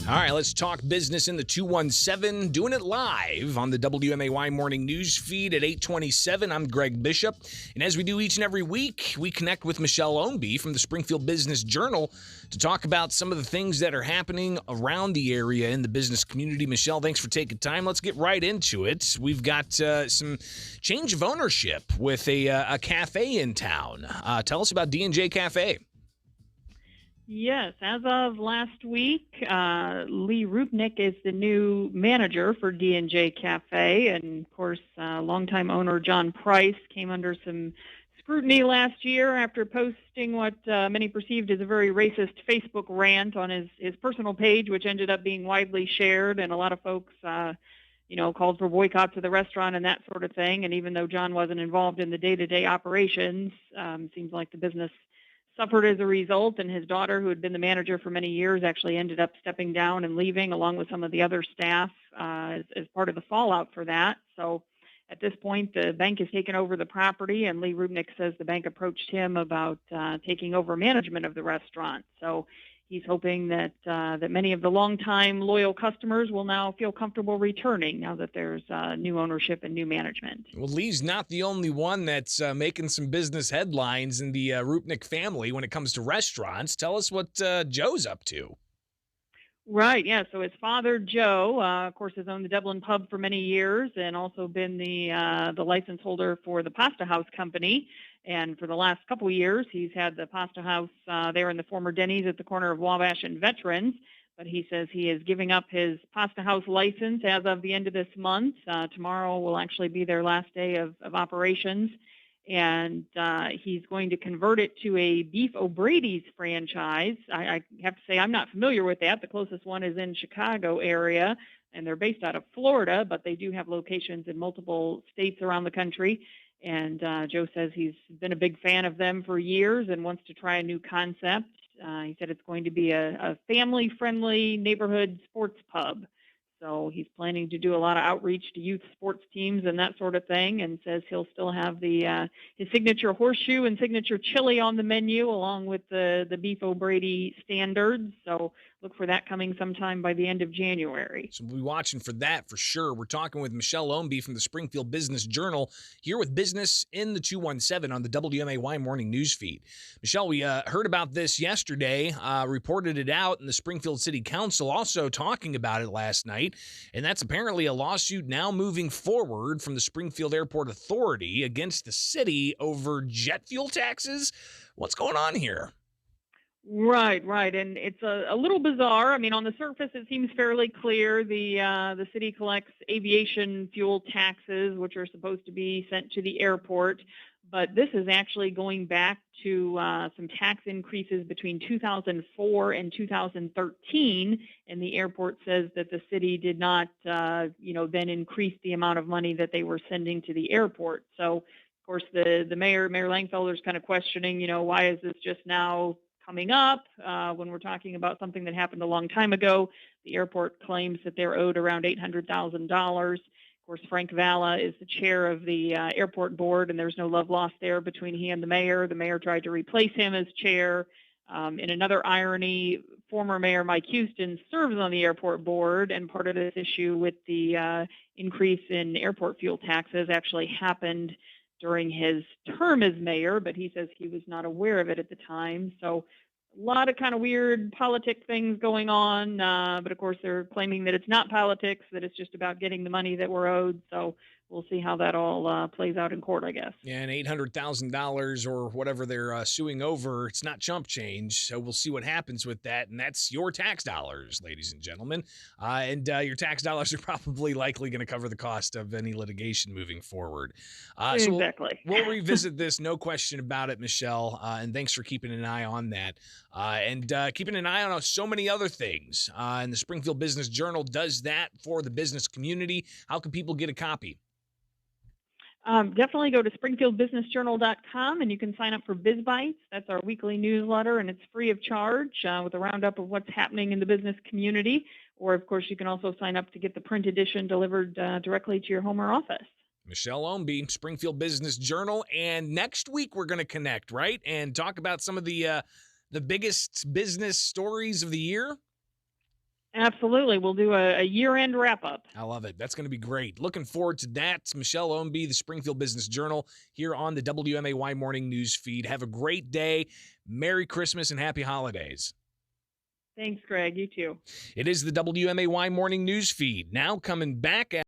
All right, let's talk business in the 217, doing it live on the WMAY morning news feed at 8:27. I'm Greg Bishop, and as we do each and every week, we connect with Michell Ownbey from the Springfield Business Journal to talk about some of the things that are happening around the area in the business community. Michelle, thanks for taking time. Let's get right into it. We've got some change of ownership with a cafe in town. Tell us about D&J Cafe. Yes, as of last week, Lee Rupnick is the new manager for D&J Cafe, and of course, longtime owner John Price came under some scrutiny last year after posting what many perceived as a very racist Facebook rant on his personal page, which ended up being widely shared, and a lot of folks, called for boycotts of the restaurant and that sort of thing. And even though John wasn't involved in the day-to-day operations, seems like the business suffered as a result, and his daughter, who had been the manager for many years, actually ended up stepping down and leaving along with some of the other staff as part of the fallout for that. So at this point, the bank has taken over the property, and Lee Rupnick says the bank approached him about taking over management of the restaurant. So he's hoping that many of the longtime loyal customers will now feel comfortable returning now that there's new ownership and new management. Well, Lee's not the only one that's making some business headlines in the Rupnick family when it comes to restaurants. Tell us what Joe's up to. Right, yeah. So his father, Joe, of course, has owned the Dublin Pub for many years and also been the license holder for the Pasta House Company. And for the last couple of years, he's had the Pasta House there in the former Denny's at the corner of Wabash and Veterans. But he says he is giving up his Pasta House license as of the end of this month. Tomorrow will actually be their last day of operations. And he's going to convert it to a Beef O'Brady's franchise. I have to say I'm not familiar with that. The closest one is in Chicago area, and they're based out of Florida, but they do have locations in multiple states around the country. And Joe says he's been a big fan of them for years and wants to try a new concept. He said it's going to be a family-friendly neighborhood sports pub. So he's planning to do a lot of outreach to youth sports teams and that sort of thing, and says he'll still have his signature horseshoe and signature chili on the menu, along with the Beef O'Brady standards. So look for that coming sometime by the end of January. So we'll be watching for that for sure. We're talking with Michell Ownbey from the Springfield Business Journal here with Business in the 217 on the WMAY morning news feed. Michelle, we heard about this yesterday, reported it out in the Springfield City Council, also talking about it last night, and that's apparently a lawsuit now moving forward from the Springfield Airport Authority against the city over jet fuel taxes. What's going on here? Right. And it's a little bizarre. I mean, on the surface, it seems fairly clear. The city collects aviation fuel taxes, which are supposed to be sent to the airport. But this is actually going back to some tax increases between 2004 and 2013. And the airport says that the city did not, then increase the amount of money that they were sending to the airport. So, of course, the Mayor Langfelder, is kind of questioning, why is this just now coming up when we're talking about something that happened a long time ago. The airport claims that they're owed around $800,000. Of course, Frank Valla is the chair of the airport board, and there's no love lost there between he and the mayor. The mayor tried to replace him as chair. In another irony, former Mayor Mike Houston serves on the airport board, and part of this issue with the increase in airport fuel taxes actually happened during his term as mayor, but he says he was not aware of it at the time. So a lot of kind of weird politic things going on, but of course they're claiming that it's not politics, that it's just about getting the money that we're owed. So we'll see how that all plays out in court, I guess. Yeah, and $800,000 or whatever they're suing over, it's not chump change. So we'll see what happens with that. And that's your tax dollars, ladies and gentlemen. And your tax dollars are probably likely going to cover the cost of any litigation moving forward. Exactly. So we'll revisit this, no question about it, Michelle. And thanks for keeping an eye on that. And keeping an eye on so many other things. And the Springfield Business Journal does that for the business community. How can people get a copy? Definitely go to springfieldbusinessjournal.com, and you can sign up for BizBites. That's our weekly newsletter, and it's free of charge with a roundup of what's happening in the business community. Or, of course, you can also sign up to get the print edition delivered directly to your home or office. Michell Ownbey, Springfield Business Journal. And next week we're going to connect, right? And talk about some of the biggest business stories of the year. Absolutely. We'll do a year-end wrap-up. I love it. That's going to be great. Looking forward to that. Michell Ownbey, the Springfield Business Journal, here on the WMAY Morning News Feed. Have a great day. Merry Christmas and Happy Holidays. Thanks, Greg. You too. It is the WMAY Morning News Feed. Now coming back at